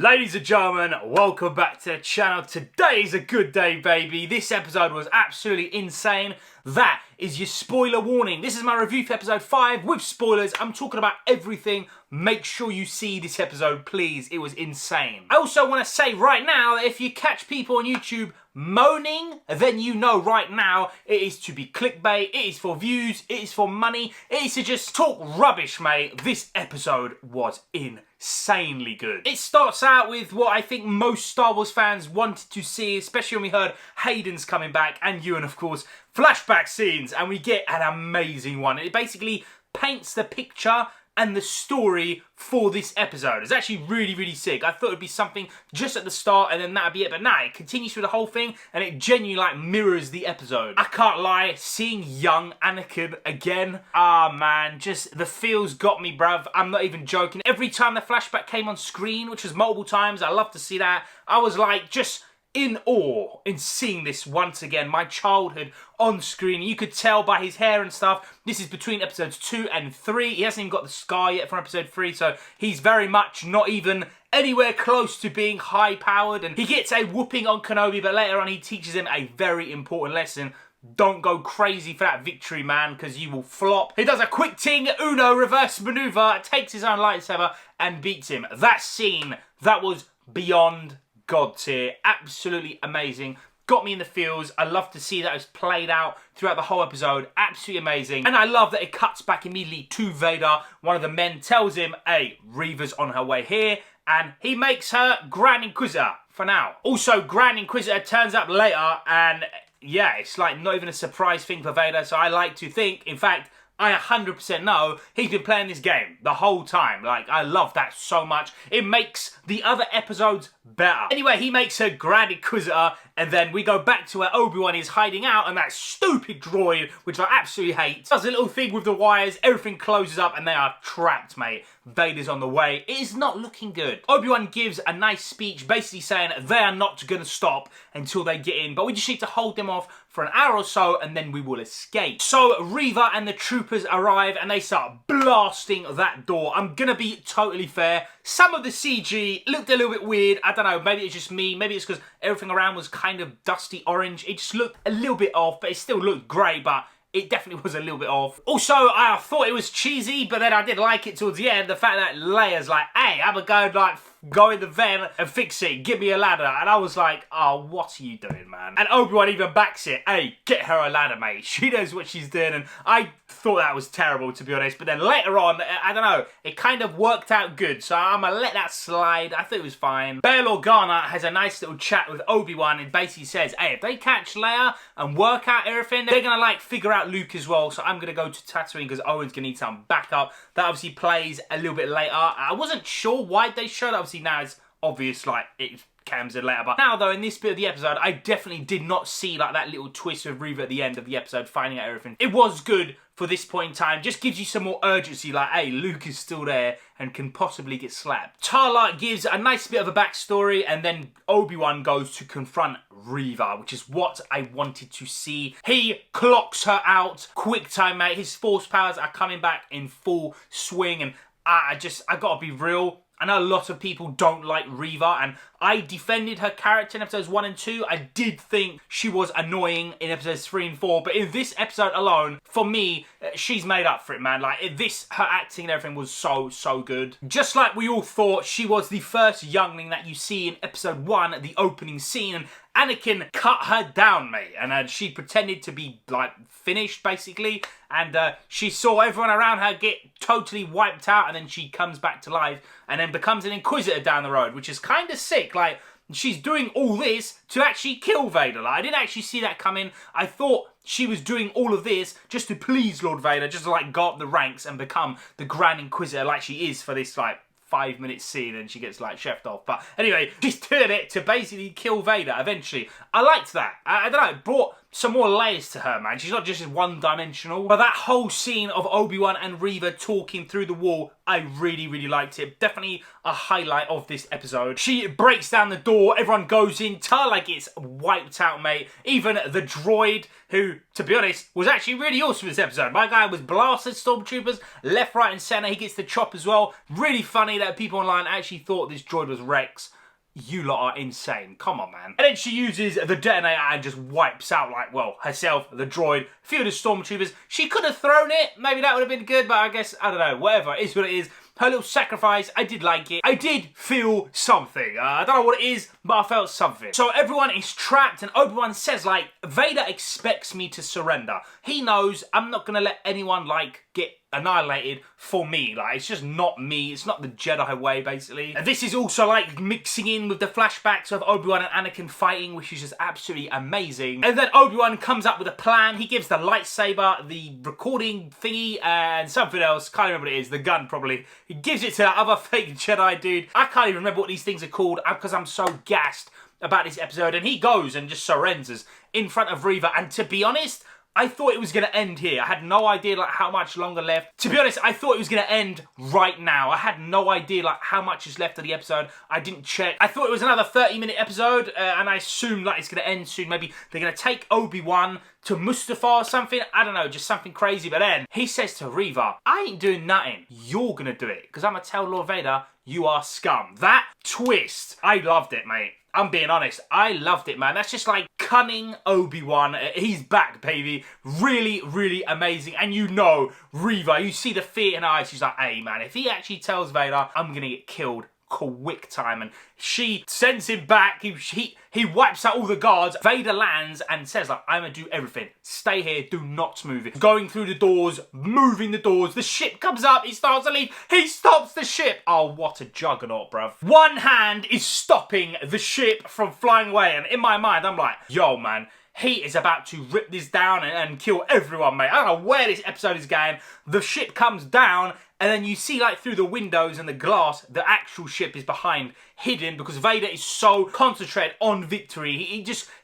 Ladies and gentlemen, welcome back to the channel. Today's a good day, baby. This episode was absolutely insane. That is your spoiler warning. This is my review for episode 5 with spoilers. I'm talking about everything. Make sure you see this episode, please. It was insane. I also want to say right now that if you catch people on YouTube moaning, then you know right now it is to be clickbait, it is for views, it is for money, it is to just talk rubbish, mate. This episode was insanely good. It starts out with what I think most Star Wars fans wanted to see, especially when we heard Hayden's coming back and Ewan, of course, flashback scenes, and we get an amazing one. It basically paints the picture and the story for this episode. It's actually really, really sick. I thought it'd be something just at the start and then that'd be it, but nah, it continues through the whole thing and it genuinely mirrors the episode. I can't lie, seeing young Anakin again, man, just the feels got me, bruv. I'm not even joking. Every time the flashback came on screen, which was multiple times, I love to see that, I was like, just in awe in seeing this once again, my childhood on screen. You could tell by his hair and stuff, this is between episodes 2 and 3. He hasn't even got the scar yet from episode 3, so he's very much not even anywhere close to being high-powered, and he gets a whooping on Kenobi, but later on he teaches him a very important lesson. Don't go crazy for that victory, man, because you will flop. He does a quick ting, Uno reverse maneuver, takes his own lightsaber and beats him. That scene, that was beyond God tier. Absolutely amazing. Got me in the feels. I love to see that it was played out throughout the whole episode. Absolutely amazing. And I love that it cuts back immediately to Vader. One of the men tells him, hey, Reva's on her way here. And he makes her Grand Inquisitor for now. Also, Grand Inquisitor turns up later and yeah, it's like not even a surprise thing for Vader. So I like to think, in fact, I 100% know he's been playing this game the whole time. Like, I love that so much. It makes the other episodes better. Anyway, he makes her Grand Inquisitor, and then we go back to where Obi-Wan is hiding out, and that stupid droid, which I absolutely hate, does a little thing with the wires, everything closes up, and they are trapped, mate. Vader's on the way. It is not looking good. Obi-Wan gives a nice speech, basically saying they are not going to stop until they get in, but we just need to hold them off for an hour or so, and then we will escape. So Reva and the troopers arrive, and they start blasting that door. I'm gonna be totally fair. Some of the CG looked a little bit weird. I don't know, maybe it's just me. Maybe it's because everything around was kind of dusty orange. It just looked a little bit off, but it still looked great, but it definitely was a little bit off. Also, I thought it was cheesy, but then I did like it towards the end. The fact that Leia's like, hey, I'm gonna go in the vent and fix it. Give me a ladder. And I was like, oh, what are you doing, man? And Obi-Wan even backs it. Hey, get her a ladder, mate. She knows what she's doing. And I thought that was terrible, to be honest. But then later on, I don't know, it kind of worked out good. So I'm gonna let that slide. I thought it was fine. Bail Organa has a nice little chat with Obi-Wan and basically says, hey, if they catch Leia and work out everything, they're gonna like figure out Luke as well. So I'm gonna go to Tatooine because Owen's gonna need some backup. That obviously plays a little bit later. I wasn't sure why they showed up. Obviously now it's obvious, like it comes in later, but now though in this bit of the episode I definitely did not see like that little twist with Reva at the end of the episode finding out everything. It was good for this point in time, just gives you some more urgency, like hey, Luke is still there and can possibly get slapped. Tarla gives a nice bit of a backstory and then Obi-Wan goes to confront Reva, which is what I wanted to see. He clocks her out quick time, mate. His force powers are coming back in full swing, and I gotta be real, I know a lot of people don't like Reva, and I defended her character in episodes 1 and 2. I did think she was annoying in episodes 3 and 4, but in this episode alone, for me, she's made up for it, man. Like, her acting and everything was so good. Just like we all thought she was the first youngling that you see in episode 1, the opening scene, and Anakin cut her down, mate, and she pretended to be, like, finished, basically, and she saw everyone around her get totally wiped out, and then she comes back to life, and then becomes an Inquisitor down the road, which is kind of sick. Like, she's doing all this to actually kill Vader. Like, I didn't actually see that coming. I thought she was doing all of this just to please Lord Vader, just to, like, go up the ranks and become the Grand Inquisitor like she is for this, like, 5-minute scene, and she gets like chefed off. But anyway, she's doing it to basically kill Vader eventually. I liked that. I don't know, it brought some more layers to her, man. She's not just one-dimensional. But that whole scene of Obi-Wan and Reva talking through the wall, I really, really liked it. Definitely a highlight of this episode. She breaks down the door, everyone goes in, Tala gets wiped out, mate. Even the droid, who, to be honest, was actually really awesome this episode. My guy was blasted stormtroopers left, right and centre. He gets the chop as well. Really funny that people online actually thought this droid was Rex. You lot are insane. Come on, man. And then she uses the detonator and just wipes out, like, well, herself, the droid, a few of the stormtroopers. She could have thrown it. Maybe that would have been good, but I guess, I don't know, whatever. It is what it is. Her little sacrifice, I did like it. I did feel something. I don't know what it is, but I felt something. So everyone is trapped, and Obi-Wan says, like, Vader expects me to surrender. He knows I'm not going to let anyone, like, get annihilated for me. Like, it's just not me. It's not the Jedi way, basically. And this is also, like, mixing in with the flashbacks of Obi-Wan and Anakin fighting, which is just absolutely amazing. And then Obi-Wan comes up with a plan. He gives the lightsaber, the recording thingy, and something else. Can't remember what it is. The gun, probably. He gives it to that other fake Jedi dude. I can't even remember what these things are called because I'm so gassed about this episode. And he goes and just surrenders in front of Reva. And to be honest, I thought it was going to end here. I had no idea like how much longer left. To be honest, I thought it was going to end right now. I had no idea like how much is left of the episode. I didn't check. I thought it was another 30-minute episode, and I assumed like it's going to end soon. Maybe they're going to take Obi-Wan to Mustafa or something. I don't know, just something crazy. But then he says to Reva, I ain't doing nothing. You're going to do it. Because I'm going to tell Lord Vader, you are scum. That twist, I loved it, mate. I'm being honest, I loved it, man. That's just like cunning Obi-Wan. He's back, baby. Really, really amazing. And you know, Reva, you see the fear in her eyes. She's like, hey, man, if he actually tells Vader, I'm going to get killed quick time. And she sends him back. He wipes out all the guards. Vader lands and says, like, I'm going to do everything. Stay here. Do not move it. Going through the doors, moving the doors. The ship comes up. He starts to leave. He stops the ship. Oh, what a juggernaut, bruv. One hand is stopping the ship from flying away. And in my mind, I'm like, yo, man, he is about to rip this down and kill everyone, mate. I don't know where this episode is going. The ship comes down, and then you see, like, through the windows and the glass, the actual ship is behind, hidden, because Vader is so concentrated on victory.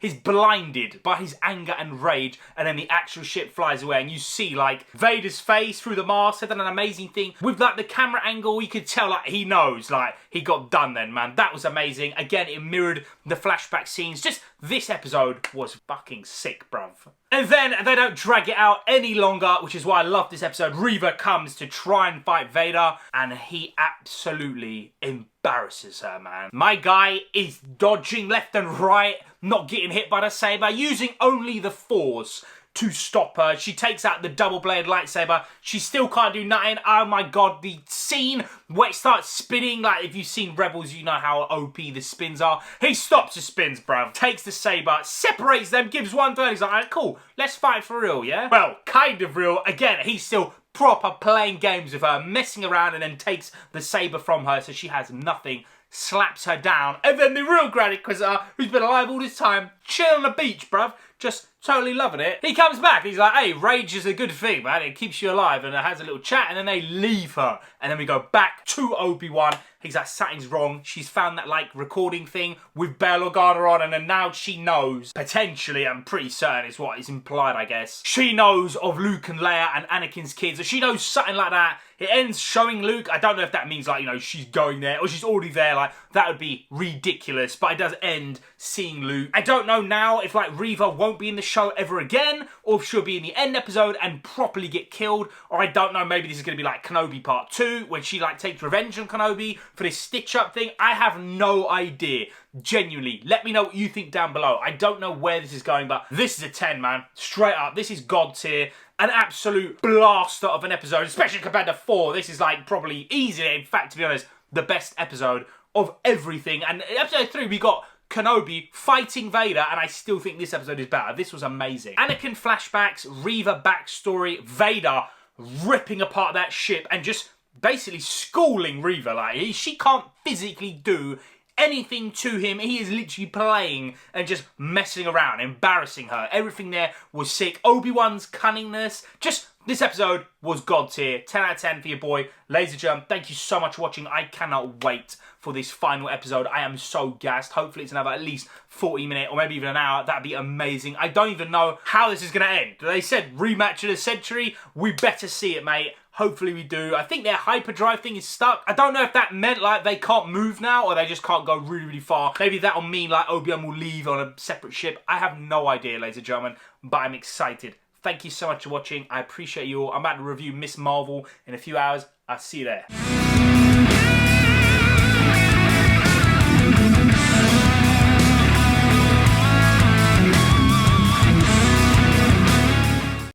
He's blinded by his anger and rage, and then the actual ship flies away, and you see, like, Vader's face through the mask. They've done an amazing thing. With, like, the camera angle, you could tell, like, he knows, like, he got done then, man. That was amazing. Again, it mirrored the flashback scenes. Just, this episode was fucking sick, bruv. And then they don't drag it out any longer, which is why I love this episode. Reva comes to try and fight Vader, and he absolutely embarrasses her, man. My guy is dodging left and right, not getting hit by the saber, using only the Force to stop her. She takes out the double-bladed lightsaber. She still can't do nothing. Oh my god, the scene where it starts spinning, like if you've seen Rebels, you know how OP the spins are. He stops the spins, bruv. Takes the saber, separates them, gives one turn. He's like, alright, cool, let's fight for real, yeah? Well, kind of real. Again, he's still proper playing games with her, messing around, and then takes the saber from her so she has nothing, slaps her down, and then the real Grand Inquisitor, who's been alive all this time, chill on the beach, bruv, just totally loving it. He comes back, he's like, hey, rage is a good thing, man, it keeps you alive, and has a little chat, and then they leave her, and then we go back to Obi-Wan. He's like, something's wrong. She's found that, like, recording thing with Bail Organa on, and then now she knows, potentially, I'm pretty certain is what is implied, I guess. She knows of Luke and Leia and Anakin's kids, or she knows something like that. It ends showing Luke. I don't know if that means, like, you know, she's going there, or she's already there. Like, that would be ridiculous, but it does end seeing Luke. I don't know now if, like, Reva won't be in the show ever again, or if she'll be in the end episode and properly get killed, or I don't know, maybe this is going to be, like, Kenobi Part 2, when she, like, takes revenge on Kenobi for this stitch-up thing. I have no idea. Genuinely, let me know what you think down below. I don't know where this is going, but this is a 10, man. Straight up, this is God tier. An absolute blaster of an episode, especially compared to 4. This is, like, probably easily, in fact, to be honest, the best episode of everything. And in episode 3, we got Kenobi fighting Vader, and I still think this episode is better. This was amazing. Anakin flashbacks, Reva backstory, Vader ripping apart that ship and just basically schooling Reva. Like, she can't physically do anything to him. He is literally playing and just messing around, embarrassing her. Everything there was sick. Obi-Wan's cunningness, just This episode was God tier. 10 out of 10 for your boy, Laser Germ. Thank you so much for watching. I cannot wait for this final episode. I am so gassed. Hopefully it's another at least 40 minutes or maybe even an hour. That'd be amazing. I don't even know how this is going to end. They said rematch of the century. We better see it, mate. Hopefully we do. I think their hyperdrive thing is stuck. I don't know if that meant like they can't move now or they just can't go really, really far. Maybe that'll mean like Obi-Wan will leave on a separate ship. I have no idea, ladies and gentlemen, but I'm excited. Thank you so much for watching. I appreciate you all. I'm about to review Miss Marvel in a few hours. I'll see you there.